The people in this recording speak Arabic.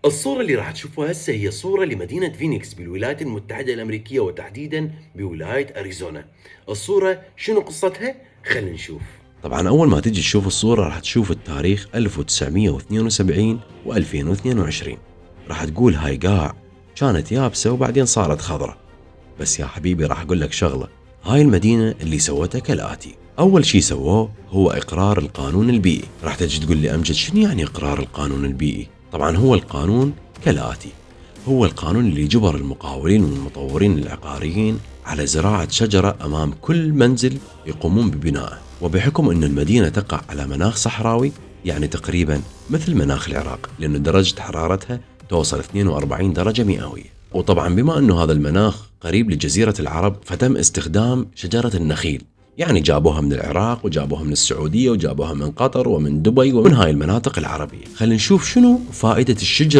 الصورة اللي راح تشوفوها هسه هي صورة لمدينة فينيكس بالولايات المتحدة الأمريكية، وتحديدا بولاية أريزونا. الصورة شنو قصتها؟ خلينا نشوف. طبعا أول ما تجي تشوف الصورة راح تشوف التاريخ 1972 و2022. راح تقول هاي قاع كانت يابسة وبعدين صارت خضرة. بس يا حبيبي راح أقول لك شغلة، هاي المدينة اللي سوتها كالآتي. أول شي سووه هو إقرار القانون البيئي. راح تجي تقول لي أمجد شنو يعني إقرار القانون البيئي؟ طبعا هو القانون كالآتي، هو القانون اللي جبر المقاولين والمطورين العقاريين على زراعة شجرة أمام كل منزل يقومون ببنائه. وبحكم أن المدينة تقع على مناخ صحراوي، يعني تقريبا مثل مناخ العراق، لأن درجة حرارتها توصل 42 درجة مئوية. وطبعا بما أنه هذا المناخ قريب لجزيرة العرب، فتم استخدام شجرة النخيل. يعني جابوها من العراق وجابوها من السعودية وجابوها من قطر ومن دبي ومن هاي المناطق العربية. خلينا نشوف شنو فائدة الشجرة